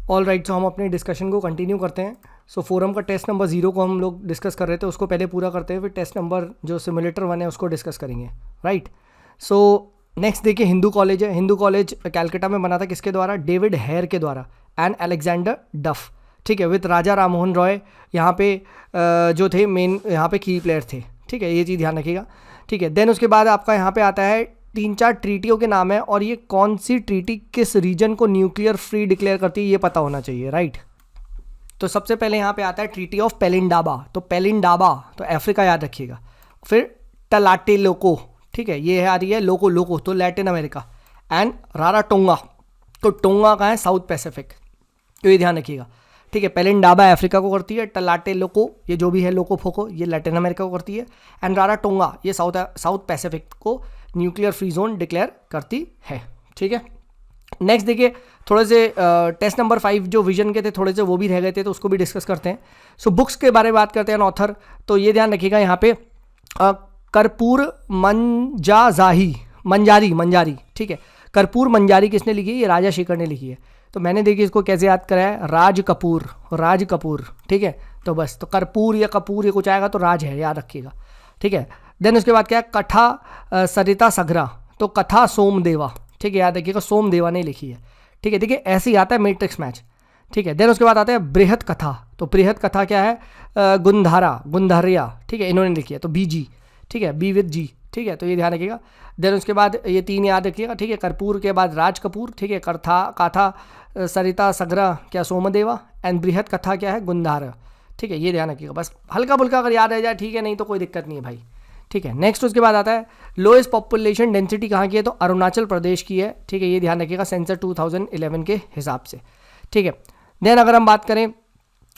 All right, सो हम अपने discussion को कंटिन्यू करते हैं। सो फोरम का टेस्ट नंबर 0 को हम लोग डिस्कस कर रहे थे, उसको पहले पूरा करते हैं, फिर टेस्ट नंबर जो सिमुलेटर 1 है उसको डिस्कस करेंगे। राइट, सो नेक्स्ट देखिए, हिंदू कॉलेज है। हिंदू कॉलेज कैलकाटा में बना था किसके द्वारा? डेविड हेयर के द्वारा एंड अलेक्जेंडर डफ। ठीक है, विथ राजा राममोहन रॉय यहाँ पे जो थे मेन यहाँ पे की प्लेयर थे। ठीक है, ये चीज़ ध्यान रखिएगा। ठीक है, देन उसके बाद आपका यहाँ पे आता है 3-4 ट्रीटियों के नाम है, और ये कौन सी ट्रीटी किस रीजन को न्यूक्लियर फ्री डिक्लेयर करती है ये पता होना चाहिए। राइट, तो सबसे पहले यहाँ पे आता है ट्रीटी ऑफ पेलिंडाबा। तो पेलिंडाबा तो अफ्रीका याद रखिएगा। फिर टलाटेलोको, ठीक है, ये है आ रही है लोको लोको तो लैटिन अमेरिका। एंड राराटोंगा, तो टोंगा का है साउथ पैसिफिक, तो ये ध्यान रखिएगा। ठीक है, पेलिंडाबा अफ्रीका को करती है, टलाटेलोको ये जो भी है लोको फोको ये लैटिन अमेरिका को करती है, एंड राराटोंगा ये साउथ पैसिफिक को न्यूक्लियर फ्री जोन डिक्लेयर करती है। ठीक है, नेक्स्ट देखिए, थोड़े से टेस्ट नंबर 5 जो विजन के थे थोड़े से वो भी रह गए थे, तो उसको भी डिस्कस करते हैं। सो बुक्स के बारे में बात करते हैं, ऑथर तो ये ध्यान रखिएगा यहाँ पे कर्पूर मंजारी। ठीक है, कर्पूर मंजारी किसने लिखी है? ये राजा शेखर ने लिखी है। तो मैंने देखिए इसको कैसे याद कराया, राज कपूर। ठीक है, तो बस तो कर्पूर या कपूर ये कुछ आएगा तो राज है, याद रखिएगा। ठीक है, देन उसके बाद क्या है, कथा सरिता सगरा, तो कथा सोमदेवा। ठीक है, याद रखिएगा सोमदेवा ने लिखी है। ठीक है, देखिए ऐसे ही आता है मैट्रिक्स मैच। ठीक है, देन उसके बाद आता है बृहत कथा, तो बृहत कथा क्या है? गुंधारिया। ठीक है, इन्होंने लिखी है, तो BG। ठीक है, B with G। ठीक है, तो ये ध्यान रखिएगा। देन उसके बाद ये 3 याद रखिएगा। ठीक है, कर्पूर के बाद राज कपूर। ठीक है, काथा सरिता सगरा क्या सोमदेवा, एंड बृहत कथा क्या है? गुंधारा। ठीक है, ये ध्यान रखिएगा, बस हल्का फुल्का अगर याद रह जाए ठीक है, नहीं तो कोई दिक्कत नहीं है भाई। ठीक है, नेक्स्ट उसके बाद आता है लोएस्ट पॉपुलेशन डेंसिटी कहाँ की है? तो अरुणाचल प्रदेश की है। ठीक है, ये ध्यान रखिएगा सेंसर 2011 के हिसाब से। ठीक है, देन अगर हम बात करें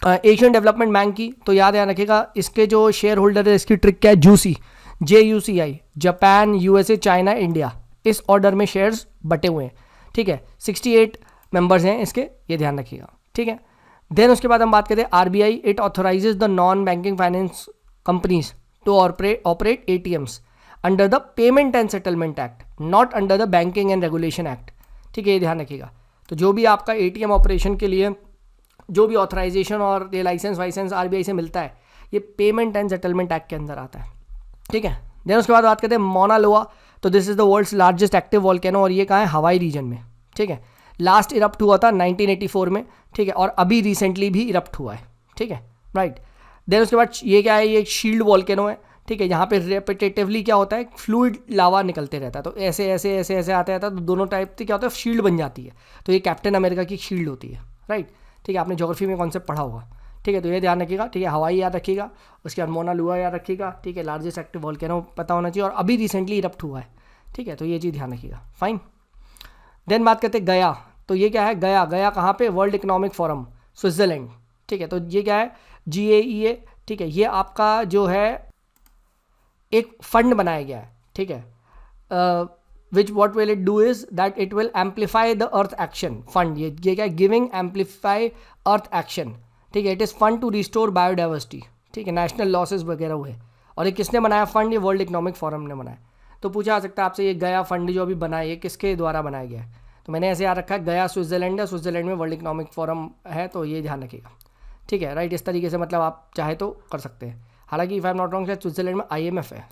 एशियन डेवलपमेंट बैंक की, तो याद रखिएगा इसके जो शेयर होल्डर है इसकी ट्रिक क्या है? JUCI, Japan, USA, China, India, इस ऑर्डर में शेयर्स बटे हुए हैं। ठीक है, 68 मेंबर्स हैं इसके, ये ध्यान रखिएगा। ठीक है, देन उसके बाद हम बात करते हैं RBI, it authorizes the non banking finance companies to operate ATMs under the payment and settlement act, not under the banking and regulation act. ठीक है, ये ध्यान रखिएगा। तो जो भी आपका ATM ऑपरेशन के लिए जो भी ऑथराइजेशन और ये लाइसेंस वाइसेंस RBI से मिलता है, ये पेमेंट एंड सेटलमेंट एक्ट के अंदर आता है। ठीक है, देन उसके बाद बात करते हैं मौना लोआ, तो this is the world's largest active volcano, और ये कहाँ है? हवाई रीजन में। ठीक है, लास्ट इरप्ट हुआ था 1984 में। ठीक है, और अभी रिसेंटली भी इरप्ट हुआ है। ठीक है, राइट। देन उसके बाद ये क्या है? ये एक शील्ड वॉल्केनो है। ठीक है, यहाँ पे रेपिटेटिवली क्या होता है? फ्लूइड लावा निकलते रहता है, तो ऐसे ऐसे ऐसे ऐसे आते रहता है, तो दोनों टाइप से क्या होता है? शील्ड बन जाती है। तो ये कैप्टन अमेरिका की शील्ड होती है। राइट, ठीक है, आपने ज्योग्राफी में कॉन्सेप्ट पढ़ा होगा। ठीक है, तो ये ध्यान रखिएगा। ठीक है, हवाई याद रखिएगा, उसके बाद मोना लुआ याद रखिएगा। ठीक है, लार्जेस्ट एक्टिव वॉल्केनो पता होना चाहिए, और अभी रिसेंटली इरप्ट हुआ है। ठीक है, तो ये चीज़ ध्यान रखिएगा। फाइन, देन बात करते हैं गया, तो ये क्या है? गया कहाँ पे? World economic forum, Switzerland. ठीक है, तो ये क्या है? GAEA। ठीक है, ये आपका जो है एक फंड बनाया गया है। ठीक है, which what will it do is that it will amplify the earth action fund. ये क्या है? Giving amplify earth action. ठीक है, it is fund to restore biodiversity. ठीक है, नेशनल लॉसेस वगैरह हुए, और ये किसने बनाया फंड? ये वर्ल्ड इकोनॉमिक फोरम ने बनाया। तो पूछा जा सकता है आपसे, ये गया फंड जो अभी बनाया ये किसके द्वारा बनाया गया है? तो मैंने ऐसे याद रखा है, गया स्विट्जरलैंड है, स्विट्जरलैंड में वर्ल्ड इकोनॉमिक फोरम है, तो ये ध्यान रखिएगा। ठीक है, राइट, इस तरीके से मतलब आप चाहे तो कर सकते हैं। हालांकि if I am not wrong शायद स्विट्जरलैंड में IMF है,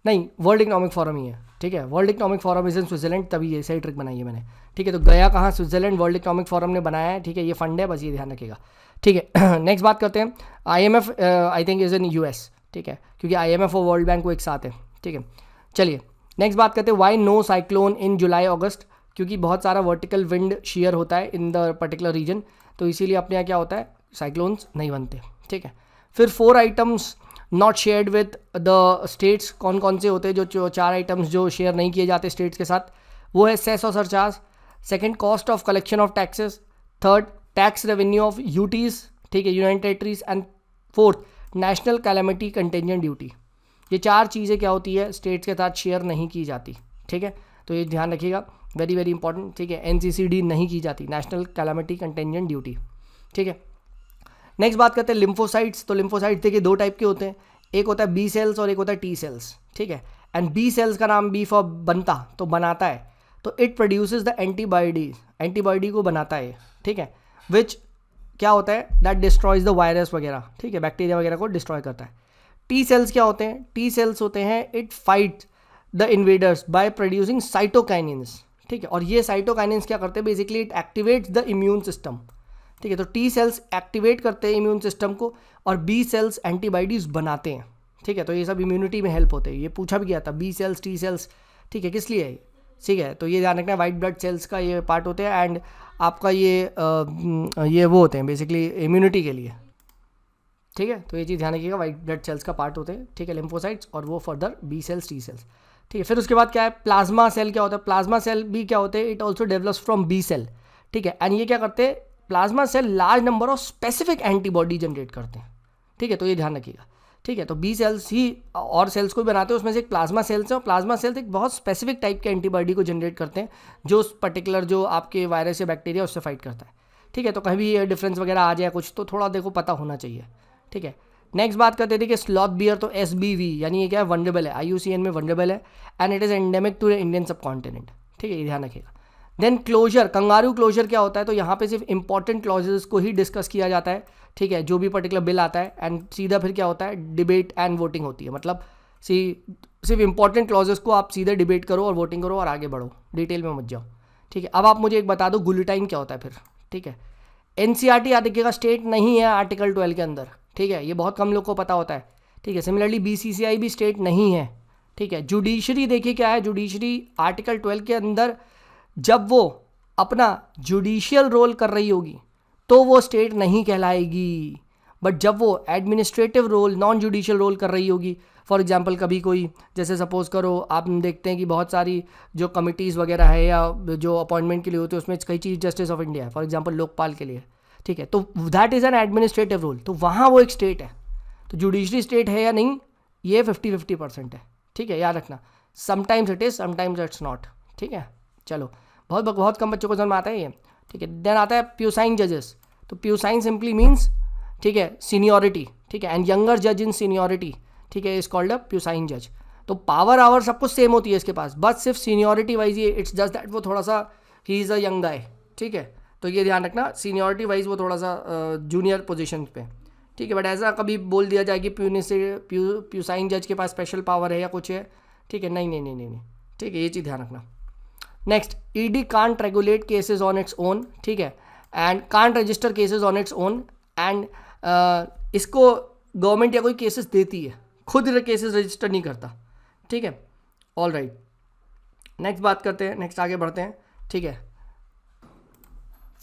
नहीं वर्ल्ड इकोनॉमिक फोरम ही है। ठीक है, world economic forum is in Switzerland, तभी ये सही ट्रिक बनाई है मैंने। ठीक है, तो गया कहाँ? स्विट्जरलैंड, वर्ल्ड इकोनॉमिक फोरम ने बनाया है। ठीक है, ये फंड है, बस ये ध्यान रखिएगा। ठीक है, नेक्स्ट बात करते हैं IMF, I think is in US। ठीक है, क्योंकि IMF और वर्ल्ड बैंक वो एक साथ है। ठीक है, चलिए नेक्स्ट बात करते हैं वाई नो साइक्लोन इन जुलाई अगस्त, क्योंकि बहुत सारा वर्टिकल विंड शेयर होता है इन द पर्टिकुलर रीजन, तो इसीलिए अपने यहाँ क्या होता है? साइक्लोन्स नहीं बनते। ठीक है, फिर 4 items not shared with the states, कौन कौन से होते हैं जो 4 आइटम्स जो शेयर नहीं किए जाते स्टेट्स के साथ? वो है सेस और surcharge, second cost of collection of taxes, third tax revenue of UTs. ठीक है, United territories, and fourth national calamity contingent duty. ये 4 चीज़ें क्या होती है? स्टेट्स के साथ शेयर नहीं की जाती। ठीक है, तो ये ध्यान रखिएगा, वेरी वेरी इंपॉर्टेंट। ठीक है, NCCD नहीं की जाती, नेशनल कैलेमिटी कंटेंजेंट ड्यूटी। ठीक है, नेक्स्ट बात करते हैं लिम्फोसाइट्स। तो लिम्फोसाइट्स देखिए 2 टाइप के होते हैं, एक होता है B सेल्स और एक होता है T सेल्स। ठीक है, एंड B सेल्स का नाम B फॉर बनता, तो बनाता है, तो इट प्रोड्यूसेस द एंटीबॉडी को बनाता है। ठीक है, विच क्या होता है, दैट डिस्ट्रॉयज द वायरस वगैरह, ठीक है, बैक्टीरिया वगैरह को डिस्ट्रॉय करता है। टी सेल्स क्या होते हैं, टी सेल्स होते हैं it fight the invaders by producing cytokinins, ठीक है, और ये साइटोकाइनिन्स क्या करते हैं, basically it activates the immune system, ठीक है। तो टी सेल्स एक्टिवेट करते हैं इम्यून सिस्टम को और बी सेल्स एंटीबॉडीज बनाते हैं, ठीक है। तो ये सब इम्यूनिटी में हेल्प होते हैं, ये पूछा भी गया था, बी सेल्स टी सेल्स, ठीक है, किस लिए है, ठीक है। तो ये ध्यान रखना, वाइट ब्लड सेल्स का ये पार्ट होते हैं एंड आपका ये वो होते हैं बेसिकली इम्यूनिटी के लिए, ठीक है। तो ये चीज़ ध्यान रखिएगा, वाइट ब्लड सेल्स का पार्ट होते हैं, ठीक है, लिम्फोसाइट्स, और वो further B cells T cells, ठीक है। फिर उसके बाद क्या है, प्लाज्मा सेल क्या होता है, प्लाज्मा सेल भी क्या होते हैं, it also develops from B cell, ठीक है। एंड ये क्या करते हैं, plasma cell large number of specific antibody generate करते हैं, ठीक है। तो ये ध्यान रखिएगा, ठीक है। तो बी सेल्स ही और सेल्स को भी बनाते हैं, उसमें से एक प्लाज्मा सेल्स है, और प्लाज्मा सेल्स एक बहुत स्पेसिफिक टाइप के एंटीबॉडी को जनरेट करते हैं जो पर्टिकुलर जो आपके वायरस या बैक्टीरिया उससे फाइट करता है, ठीक है। तो कभी ये डिफरेंस वगैरह आ जाए कुछ तो थोड़ा देखो पता होना चाहिए, ठीक है। नेक्स्ट बात करते थे कि स्लॉथ बियर, तो SBV यानी ये क्या है, वनरेबल है, IUCN में वनरेबल है and it is endemic to Indian subcontinent, ठीक है, ये ध्यान रखिएगा। देन क्लोजर, कंगारू क्लोजर क्या होता है, तो यहाँ पे सिर्फ इंपॉर्टेंट क्लॉजेस को ही डिस्कस किया जाता है, ठीक है, जो भी पर्टिकुलर बिल आता है, एंड सीधा फिर क्या होता है, डिबेट एंड वोटिंग होती है, मतलब सिर्फ इंपॉर्टेंट क्लॉजेस को आप सीधे डिबेट करो और वोटिंग करो और आगे बढ़ो, डिटेल में मत जाओ, ठीक है। अब आप मुझे एक बता दो गुलिटाइन क्या होता है फिर, ठीक है। NCERT याद रखिएगा स्टेट नहीं है आर्टिकल 12 के अंदर, ठीक है, ये बहुत कम लोग को पता होता है, ठीक है। सिमिलरली BCCI भी स्टेट नहीं है, ठीक है। जुडिशरी देखिए क्या है, जुडिशरी आर्टिकल 12 के अंदर जब वो अपना जुडिशियल रोल कर रही होगी तो वो स्टेट नहीं कहलाएगी, बट जब वो administrative role, non judicial role कर रही होगी, फॉर एग्जांपल कभी कोई जैसे सपोज करो आप देखते हैं कि बहुत सारी जो कमिटीज़ वगैरह है या जो अपॉइंटमेंट के लिए होती है उसमें कई चीफ जस्टिस ऑफ इंडिया है, फॉर एग्जांपल लोकपाल के लिए, ठीक है, तो that is an administrative role, तो वहाँ वो एक स्टेट है। तो जुडिशरी स्टेट है या नहीं, ये 50-50% है, ठीक है, याद रखना, sometimes it is, sometimes it's not, ठीक है। चलो, बहुत कम बच्चों को समझ में आता है ये, ठीक है। देन आता है प्यूसाइन जजेस, तो प्यूसाइन सिंपली मीन्स, ठीक है, सीनियरिटी, ठीक है, एंड यंगर जज इन सीनियरिटी, ठीक है, इज कॉल्ड अ प्यूसाइन जज। तो पावर आवर सब कुछ सेम होती है इसके पास, बस सिर्फ सीनियरिटी वाइज ये इट्स जस्ट दैट वो थोड़ा सा he is a young guy, ठीक है। तो ये ध्यान रखना, सीनियरिटी वाइज वो थोड़ा सा जूनियर पोजीशन पे, ठीक है। बट ऐसा कभी बोल दिया जाए कि प्यूसाइन जज के पास स्पेशल पावर है या कुछ है, ठीक है, नहीं, ठीक है, ये चीज़ ध्यान रखना। Next, ED can't regulate cases on its own, ठीक है, and can't register cases on its own, and इसको गवर्नमेंट या कोई केसेस देती है, खुद केसेस रजिस्टर नहीं करता, ठीक है। ऑल राइट, नेक्स्ट बात करते हैं, नेक्स्ट आगे बढ़ते हैं, ठीक है।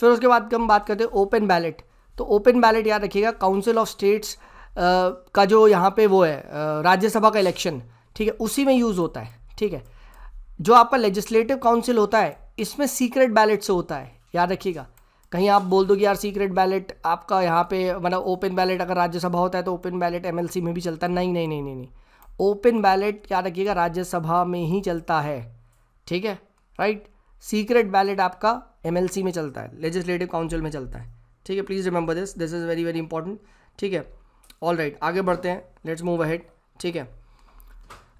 फिर उसके बाद हम बात करते हैं ओपन बैलेट। तो ओपन बैलेट याद रखिएगा, काउंसिल ऑफ स्टेट्स का जो यहाँ पे वो है राज्यसभा का इलेक्शन, ठीक है, उसी में यूज़ होता है, ठीक है। जो आपका लेजिस्लेटिव काउंसिल होता है इसमें सीक्रेट बैलेट से होता है, याद रखिएगा। कहीं आप बोल दो कि यार सीक्रेट बैलेट आपका यहाँ पे, मतलब ओपन बैलेट अगर राज्यसभा होता है तो ओपन बैलेट MLC में भी चलता है, नहीं, ओपन बैलेट याद रखिएगा राज्यसभा में ही चलता है, ठीक है, राइट। सीक्रेट बैलेट आपका MLC में चलता है, लेजिस्लेटिव काउंसिल में चलता है, ठीक है। Please remember this is very very important, ठीक है। ऑल राइट, आगे बढ़ते हैं, लेट्स मूव अहेड, ठीक है।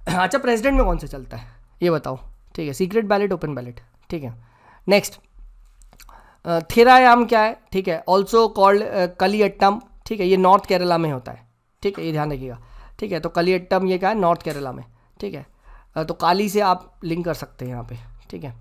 अच्छा, प्रेसिडेंट में कौन सा चलता है ये बताओ, ठीक है, सीक्रेट बैलेट, ओपन बैलेट, ठीक है। नेक्स्ट, थिरायाम क्या है, ठीक है, ऑल्सो कॉल्ड कलियट्टम, ठीक है, ये नॉर्थ केरला में होता है, ठीक है, ये ध्यान रखिएगा, ठीक है। तो कलियट्टम ये क्या है, नॉर्थ केरला में, ठीक है। तो काली से आप लिंक कर सकते हैं यहाँ पे, ठीक है।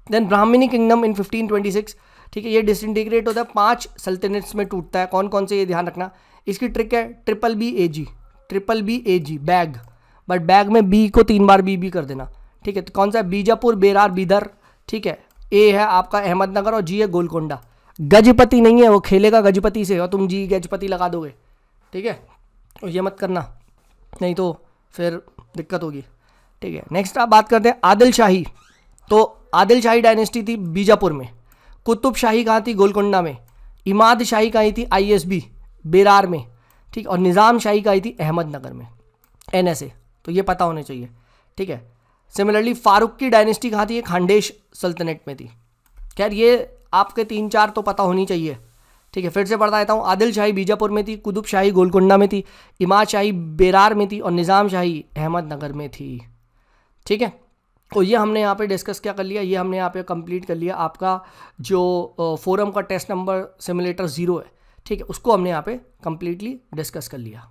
देन ब्राह्मणी किंगडम इन 1526, ठीक है, ये डिसइंटीग्रेट होता है, 5 सल्तनट्स में टूटता है, कौन कौन से ये ध्यान रखना। इसकी ट्रिक है BBAG, बैग, बट बैग में बी को 3 बार बी कर देना, ठीक है। तो कौन सा है, बीजापुर, बेरार, बीदर, ठीक है। ए है आपका अहमदनगर और जी है गोलकोंडा। गजपति नहीं है, वो खेलेगा गजपति से और तुम जी गजपति लगा दोगे, ठीक है, और ये मत करना, नहीं तो फिर दिक्कत होगी, ठीक है। नेक्स्ट आप बात करते हैं आदिल शाही। तो आदिल शाही डायनेस्टी थी बीजापुर में, कुतुब शाही कहाँ थी, गोलकोंडा में, इमाद शाही कहाँ थी, ISB बेरार में, ठीक, और निज़ाम शाही कहाँ थी, अहमदनगर में, NSA। तो ये पता होने चाहिए, ठीक है। सिमिलरली फारूक की डायनेस्टी कहाँ थी, ये खानदेश सल्तनत में थी। खैर ये आपके 3-4 तो पता होनी चाहिए, ठीक है। फिर से पढ़ता रहता हूँ, आदिल शाही बीजापुर में थी, कुतुब शाही गोलकोंडा में थी, इमाद शाही बेरार में थी और निज़ाम शाही अहमदनगर में थी, ठीक है। तो ये हमने यहाँ पे डिस्कस क्या कर लिया, ये हमने यहाँ पे कंप्लीट कर लिया आपका जो फोरम का टेस्ट नंबर सिमुलेटर 0 है, ठीक है, उसको हमने यहाँ पे कंप्लीटली डिस्कस कर लिया।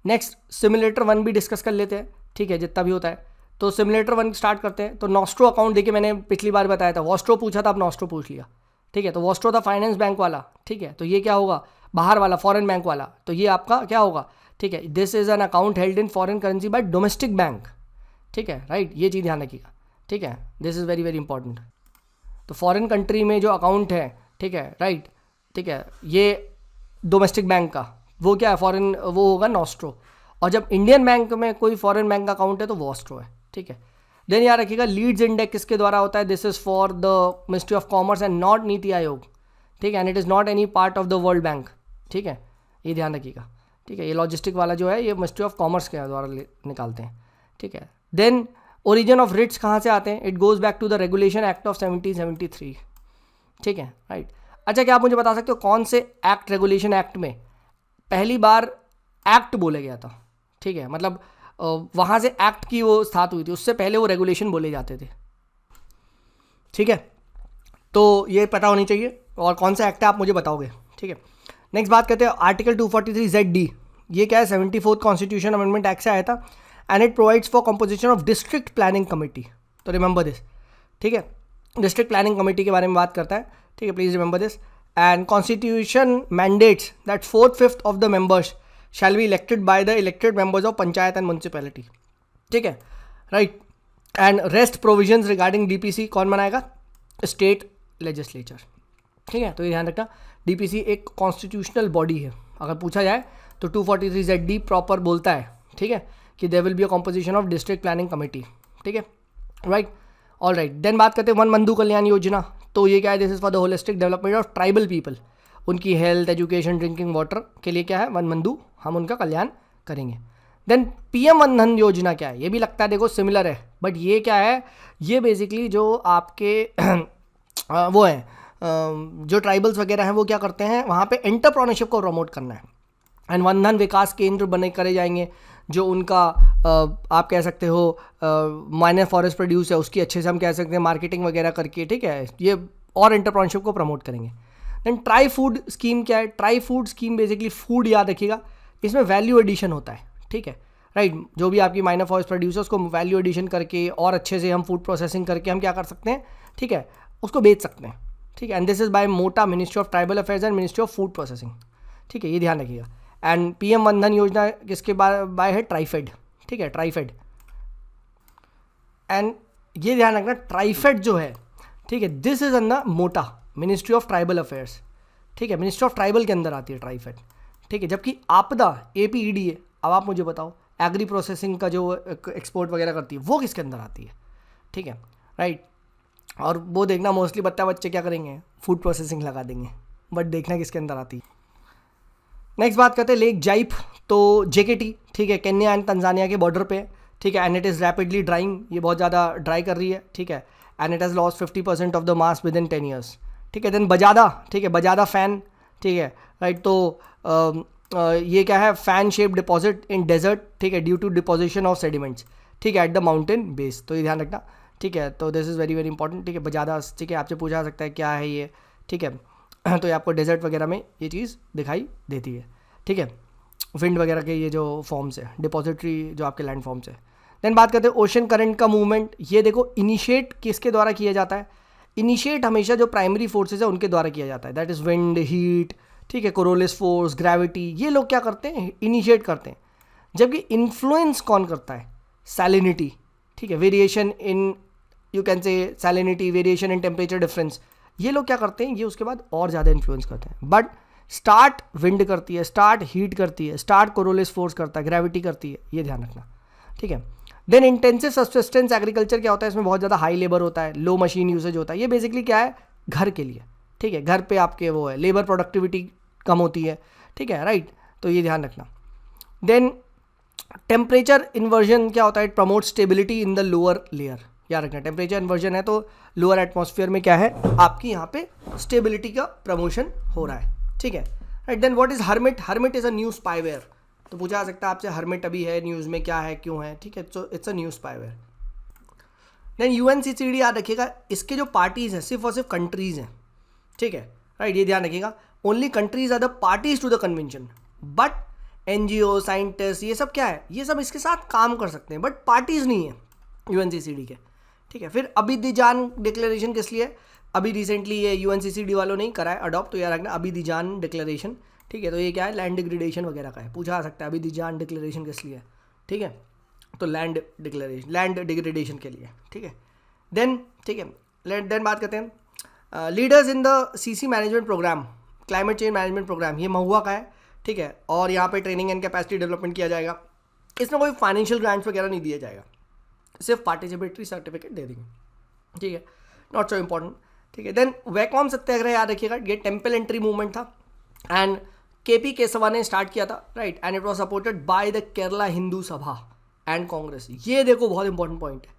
नेक्स्ट सिमुलेटर 1 भी डिस्कस कर लेते हैं, ठीक है, जितना भी होता है। तो सिमुलेटर 1 स्टार्ट करते हैं। तो नॉस्ट्रो अकाउंट देखिए, मैंने पिछली बार बताया था, वॉस्ट्रो पूछा था, अब नॉस्ट्रो पूछ लिया, ठीक है। तो वॉस्ट्रो था फाइनेंस बैंक वाला, ठीक है, तो ये क्या होगा, बाहर वाला फॉरेन बैंक वाला, तो ये आपका क्या होगा, ठीक है, this is an account held in foreign currency bye domestic bank, ठीक है, राइट, ये चीज़ ध्यान रखिएगा, ठीक है, this is very very important. तो फॉरेन कंट्री में जो अकाउंट है, ठीक है, राइट, ठीक है, ये डोमेस्टिक बैंक का वो क्या है, फॉरेन, वो होगा नॉस्ट्रो। और जब इंडियन बैंक में कोई फॉरेन बैंक का अकाउंट है तो वॉस्ट्रो है, ठीक है। देन याद रखिएगा लीड्स इंडेक्स किसके द्वारा होता है, this is for the ministry of commerce and not NITI Aayog, ठीक है, and it is not any part of the world bank, ठीक है, ये ध्यान रखिएगा, ठीक है। ये लॉजिस्टिक वाला जो है ये मिनिस्ट्री ऑफ कॉमर्स के द्वारा निकालते हैं, ठीक है। देन ओरिजिन ऑफ रिट्स कहाँ से आते हैं, it goes back to the regulation act of 1773, ठीक है, राइट। अच्छा, क्या आप मुझे बता सकते हो कौन से एक्ट, रेगुलेशन एक्ट में पहली बार एक्ट बोला गया था, ठीक है, मतलब वहाँ से एक्ट की वो स्थापना हुई थी, उससे पहले वो रेगुलेशन बोले जाते थे, ठीक है। तो ये पता होनी चाहिए, और कौन सा एक्ट है आप मुझे बताओगे, ठीक है। नेक्स्ट बात करते हैं आर्टिकल 243ZD, ये क्या है, 74th कॉन्स्टिट्यूशन अमेंडमेंट एक्ट से आया था, and it provides for composition of district planning committee. तो रिमेंबर दिस, ठीक है, डिस्ट्रिक्ट प्लानिंग कमेटी के बारे में बात करता है, ठीक है, please remember this. And constitution mandates that 4/5 of the members shall be elected by the elected members of panchayat and municipality, ठीक है, right. And rest provisions regarding DPC कौन बनाएगा, स्टेट लेजिस्लेचर, ठीक है। तो ये ध्यान रखना, डीपीसी एक कॉन्स्टिट्यूशनल बॉडी है, अगर पूछा जाए तो 243ZD प्रॉपर बोलता है, ठीक है, कि there will be a composition of district planning committee, ठीक है, राइट, ऑल राइट। देन बात करते हैं वन बंधु कल्याण योजना। तो ये क्या है, this is for the holistic development of tribal people, उनकी हेल्थ, एजुकेशन, ड्रिंकिंग वाटर के लिए क्या है, वन बंधु, हम उनका कल्याण करेंगे। देन पीएम वन धन योजना क्या है, ये भी लगता है देखो सिमिलर है, बट ये क्या है, ये बेसिकली जो आपके वो है जो ट्राइबल्स वगैरह हैं वो क्या करते हैं, वहाँ पे एंटरप्रेन्योरशिप को प्रमोट करना है। एंड वन धन विकास केंद्र बने करे जाएंगे, जो उनका आप कह सकते हो माइनर फॉरेस्ट प्रोड्यूस है, उसकी अच्छे से हम कह सकते हैं मार्केटिंग वगैरह करके, ठीक है, ये और एंटरप्रेन्योरशिप को प्रमोट करेंगे। देन ट्राई फूड स्कीम क्या है, try food scheme basically food, याद रखिएगा, इसमें वैल्यू एडिशन होता है, ठीक है, राइट। जो भी आपकी माइनर फॉरेस्ट प्रोड्यूस है उसको वैल्यू एडिशन करके और अच्छे से हम फूड प्रोसेसिंग करके हम क्या कर सकते हैं, ठीक है, उसको बेच सकते हैं, ठीक है। एंड दिस इज बाय मोटा, ministry of tribal affairs and ministry of food processing, ठीक है, ये ध्यान रखिएगा। एंड पीएम वन धन योजना किसके बाय है, ट्राइफेड, ठीक है, ट्राइफेड। एंड ये ध्यान रखना, ट्राइफेड जो है, ठीक है, दिस इज अंडर मोटा, मिनिस्ट्री ऑफ ट्राइबल अफेयर्स, ठीक है, मिनिस्ट्री ऑफ ट्राइबल के अंदर आती है ट्राइफेड, ठीक है। जबकि आपदा APEDA, अब आप मुझे बताओ, एग्री प्रोसेसिंग का जो एक्सपोर्ट वगैरह करती है वो किसके अंदर आती है, ठीक है, राइट। और वो देखना मोस्टली बच्चे क्या करेंगे, फूड प्रोसेसिंग लगा देंगे, बट देखना किसके अंदर आती है। नेक्स्ट बात करते हैं लेक जाइप। तो JKT, ठीक है, केन्या एंड तंजानिया के बॉर्डर पे, ठीक है, and it is rapidly drawing, ये बहुत ज़्यादा ड्राई कर रही है, ठीक है, and it has lost 50% of the mass with in 10 years, ठीक है। देन बजादा, ठीक है, बजादा फैन, ठीक है, राइट। तो ये क्या है, fan shape deposit in desert, ठीक है, due to deposition of sediments, ठीक है, एट द माउंटेन बेस, तो ये ध्यान रखना, ठीक है। तो this is very very important, ठीक है, बजादा, ठीक है, आपसे पूछा जा सकता है क्या है ये, ठीक है, तो ये आपको डेजर्ट वगैरह में ये चीज़ दिखाई देती है, ठीक है, विंड वगैरह के ये जो फॉर्म्स है, डिपॉजिटरी जो आपके लैंड फॉर्म्स है। देन बात करते हैं ओशन करंट का मूवमेंट। ये देखो इनिशिएट किसके द्वारा किया जाता है, इनिशिएट हमेशा जो प्राइमरी फोर्सेज है उनके द्वारा किया जाता है, दैट इज़ विंड, हीट, ठीक है, कोरोलिस फोर्स, ग्रेविटी, ये लोग क्या करते हैं, इनिशिएट करते हैं। जबकि इन्फ्लुएंस कौन करता है, सैलिनिटी, ठीक है, वेरिएशन इन, यू कैन से salinity, variation in temperature difference, ये लोग क्या करते हैं, ये उसके बाद और ज़्यादा इन्फ्लुएंस करते हैं। बट स्टार्ट विंड करती है, स्टार्ट हीट करती है, स्टार्ट कोरोलिस फोर्स करता है, ग्रेविटी करती है, ये ध्यान रखना, ठीक है। देन इंटेंसिव सब्सिस्टेंस एग्रीकल्चर क्या होता है, इसमें बहुत ज़्यादा हाई लेबर होता है, लो मशीन यूसेज होता है। ये बेसिकली क्या है, घर के लिए, ठीक है, घर पे आपके वो है, लेबर प्रोडक्टिविटी कम होती है, ठीक है, राइट, तो ये ध्यान रखना। देन टेम्परेचर इन्वर्जन क्या होता है, it promote stability in the lower layer, याद रखना, टेम्परेचर इन्वर्जन है तो लोअर एटमॉस्फेयर में क्या है, आपकी यहाँ पे स्टेबिलिटी का प्रमोशन हो रहा है, ठीक है, right. Then what is Hermit, Hermit is a new spyware, तो पूछा जा सकता है आपसे हर्मिट अभी है न्यूज़ में, क्या है, क्यों है, ठीक है, तो it's a new spyware. Then UNCCD याद रखिएगा, इसके जो पार्टीज हैं सिर्फ और सिर्फ कंट्रीज हैं, ठीक है, राइट, ये ध्यान रखिएगा। Only countries are the parties to the convention, but NGO, scientist, ये सब क्या है, ये सब इसके साथ काम कर सकते हैं, बट पार्टीज नहीं है यूएनसीसीडी के, ठीक है। फिर अबिदिजान डिक्लेरेशन किस लिए, अभी रिसेंटली ये यूएनसीसीडी वालों ने करा है अडॉप्ट, तो याद रखना अबिदिजान डिक्लेरेशन, ठीक है। तो ये क्या है, लैंड डिग्रेडेशन वगैरह का है, पूछा आ सकता है अबिदिजान डिक्लेरेशन किस लिए, ठीक है, तो लैंड डिग्रेडेशन के लिए, ठीक है। देन ठीक है, देन बात करते हैं leaders in the CC management program, climate change management program, ये महुआ का है, ठीक है, और यहाँ पे ट्रेनिंग एंड कैपेसिटी डेवलपमेंट किया जाएगा। इसमें कोई फाइनेंशियल ग्रांट्स वगैरह नहीं दिया जाएगा, सिर्फ पार्टिसिपेटरी सर्टिफिकेट दे देंगे, ठीक है, नॉट सो इम्पॉर्टेंट, ठीक है। देन वैकॉम सत्याग्रह याद रखिएगा, ये टेम्पल एंट्री मूवमेंट था एंड केपी केशवा ने स्टार्ट किया था, right, and it was supported by the Kerala Hindu सभा एंड कांग्रेस। ये देखो बहुत इंपॉर्टेंट पॉइंट है,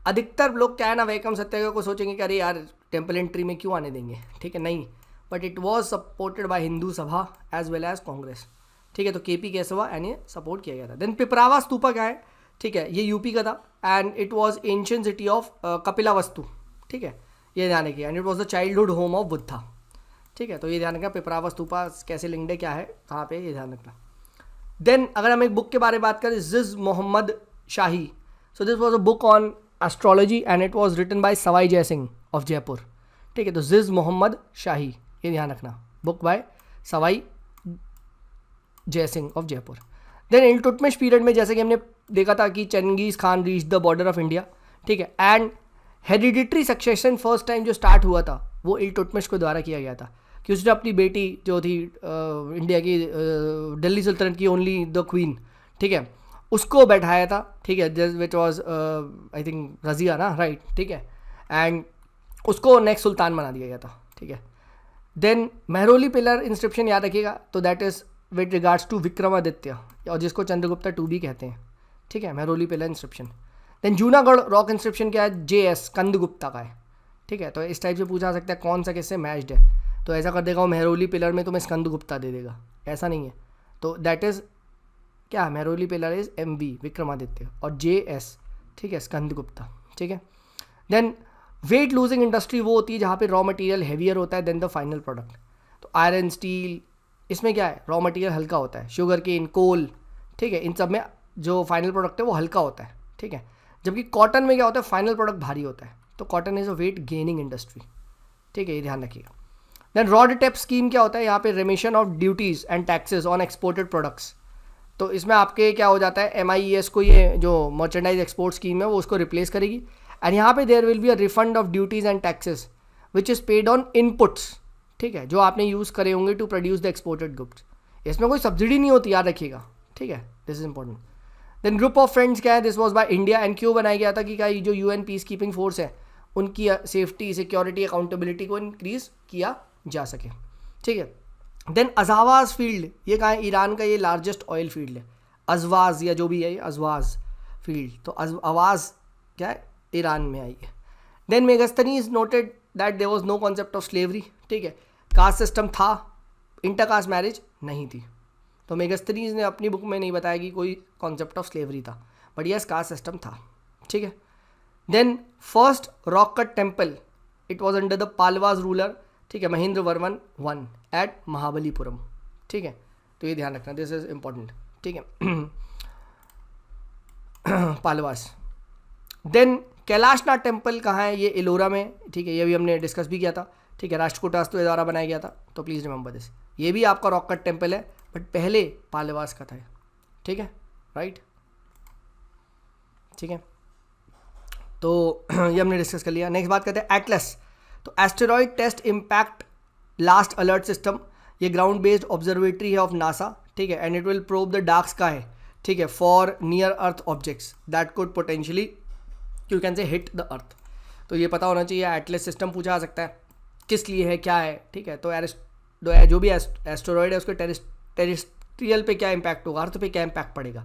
अधिकतर लोग क्या है ना वैकम सत्याग्रह को सोचेंगे कि अरे यार टेम्पल एंट्री में क्यों आने देंगे, ठीक है, नहीं, but it was supported by Hindu सभा एज वेल एज कांग्रेस, ठीक है। तो केपी केशवा एंड ये सपोर्ट किया गया था। देन पिपरावा स्तूपा क्या है, ठीक है, ये यूपी का था and it was ancient city of Kapilavastu, ठीक है, ये ध्यान रखिए, and it was the childhood home of Buddha, ठीक है। तो ये ध्यान रखना पिपरावा स्तूपा कैसे लिंक्ड है, क्या है, कहाँ पे, ये ध्यान रखना। देन अगर हम एक बुक के बारे में बात करें, Zij Muhammad Shahi, so this was a book on astrology and it was written by Sawai Jai Singh of Jaipur, ठीक है। तो जिज मोहम्मद शाही, ये ध्यान रखना, book by Sawai Jai Singh of Jaipur. Then Iltutmish period में जैसे कि हमने देखा था कि Genghis Khan reach the border of India, ठीक है, and hereditary succession first time जो स्टार्ट हुआ था वो इल्तुतमिश के द्वारा किया गया था, कि उसने अपनी बेटी जो थी इंडिया की दिल्ली सुल्तानत की ओनली द क्वीन, ठीक है, उसको बैठाया था, ठीक है, which was I think Razia ना, राइट, ठीक है, एंड उसको नेक्स्ट सुल्तान बना दिया गया था, ठीक है। देन मेहरौली पिलर इंस्क्रिप्शन याद रखिएगा, तो that is with regards to Vikramaditya, और जिसको चंद्रगुप्ता टू भी कहते हैं, ठीक है, Mehrauli pillar inscription. Then Junagarh rock inscription क्या है, JS कंदगुप्ता का है, ठीक है। तो इस टाइप से पूछा सकता है कौन सा किससे मैच्ड है, तो ऐसा कर देगा वो मेहरौली पिलर में तुम्हें स्कंदगुप्ता दे देगा, ऐसा नहीं है, तो दैट इज़ क्या, Mehrauli pillar is MV Vikramaditya और JS, ठीक है, स्कंदगुप्ता, ठीक है। देन वेट लूजिंग इंडस्ट्री वो होती है जहाँ पे रॉ मटेरियल हैवियर होता है देन द फाइनल प्रोडक्ट, तो आयरन, स्टील, इसमें क्या है, रॉ मटेरियल हल्का होता है, शुगर केन, कोल, ठीक है, इन सब में जो फाइनल प्रोडक्ट है वो हल्का होता है, ठीक है। जबकि कॉटन में क्या होता है, फाइनल प्रोडक्ट भारी होता है, तो cotton is a weight gaining industry, ठीक है, ये ध्यान रखिएगा। देन रॉड टेप स्कीम क्या होता है, यहाँ पे remission of duties and taxes on exported products, तो इसमें आपके क्या हो जाता है, MIES को ये जो मर्चेंडाइज एक्सपोर्ट स्कीम है वो उसको रिप्लेस करेगी, एंड यहाँ पे there will be a refund of duties and taxes which is paid on inputs, ठीक है, जो आपने यूज़ करे होंगे to produce the exported goods, इसमें कोई सब्सिडी नहीं होती, याद रखिएगा, ठीक है, this is important. Then group of friends क्या है, this was by India, and क्यों बनाया गया था कि क्या जो UN पीस कीपिंग फोर्स है उनकी सेफ्टी, सिक्योरिटी, अकाउंटेबिलिटी को इंक्रीज किया जा सके, ठीक है। देन अज़ावाज फील्ड, ये कहाँ है, ईरान का ये लार्जेस्ट ऑयल फील्ड है, अज़वाज या जो भी है अज़वाज फील्ड, तो आवाज़ क्या है, ईरान में आई है। Then Megasthenes noted that there was no concept of slavery, ठीक है, कास्ट सिस्टम था, इंटरकास्ट मैरिज नहीं थी, तो मेगास्थनीज ने अपनी बुक में नहीं बताया कि कोई कॉन्सेप्ट ऑफ स्लेवरी था, बट यस कास्ट सिस्टम था, ठीक है। Then first rock cut temple, it was under the Pallavas ruler, ठीक है, महेंद्र वर्मन वन एट महाबलीपुरम, ठीक है, तो ये ध्यान रखना, दिस इज इंपॉर्टेंट, ठीक है, पालवास। देन कैलाशनाथ टेम्पल कहाँ है, ये एलोरा में, ठीक है, ये भी हमने डिस्कस भी किया था, ठीक है, राष्ट्रकूट वास्तु द्वारा बनाया गया था, तो प्लीज़ रिमेंबर दिस, ये भी आपका रॉक कट टेम्पल है, बट पहले पालवास का था, ठीक है, राइट, ठीक है, तो ये हमने डिस्कस कर लिया। नेक्स्ट बात करते हैं एटलस, तो asteroid test impact last alert system, ये ग्राउंड बेस्ड ऑब्जर्वेटरी है ऑफ नासा, ठीक है, and it will probe the dark sky, ठीक है, for near earth objects that could potentially you can say hit the earth, तो ये पता होना चाहिए, एटलस सिस्टम पूछा आ सकता है किस लिए है, क्या है, ठीक है, तो जो भी एस्टेरॉयड है उसके टेरेस्ट्रियल पे क्या इंपैक्ट होगा, अर्थ पे क्या इंपैक्ट पड़ेगा,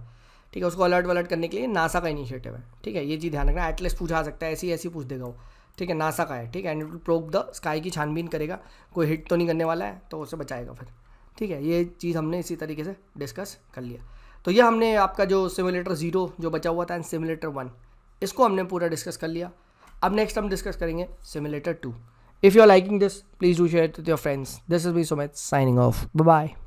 ठीक है, उसको अलर्ट वलर्ट करने के लिए नासा का इनिशिएटिव है, ठीक है, ये चीज़ ध्यान रखना, एटलस पूछा आ सकता है, ऐसी पूछ देगा वो, ठीक है, नासा का है, ठीक है, and it will probe the sky की छानबीन करेगा, कोई हिट तो नहीं करने वाला है, तो उसे बचाएगा फिर, ठीक है, ये चीज़ हमने इसी तरीके से डिस्कस कर लिया। तो ये हमने आपका जो सिमुलेटर 0 जो बचा हुआ था एंड सिमुलेटर 1, इसको हमने पूरा डिस्कस कर लिया। अब नेक्स्ट हम डिस्कस करेंगे simulator 2. If you are liking this, please do share it with your friends. This is me Sumit signing off. Bye bye.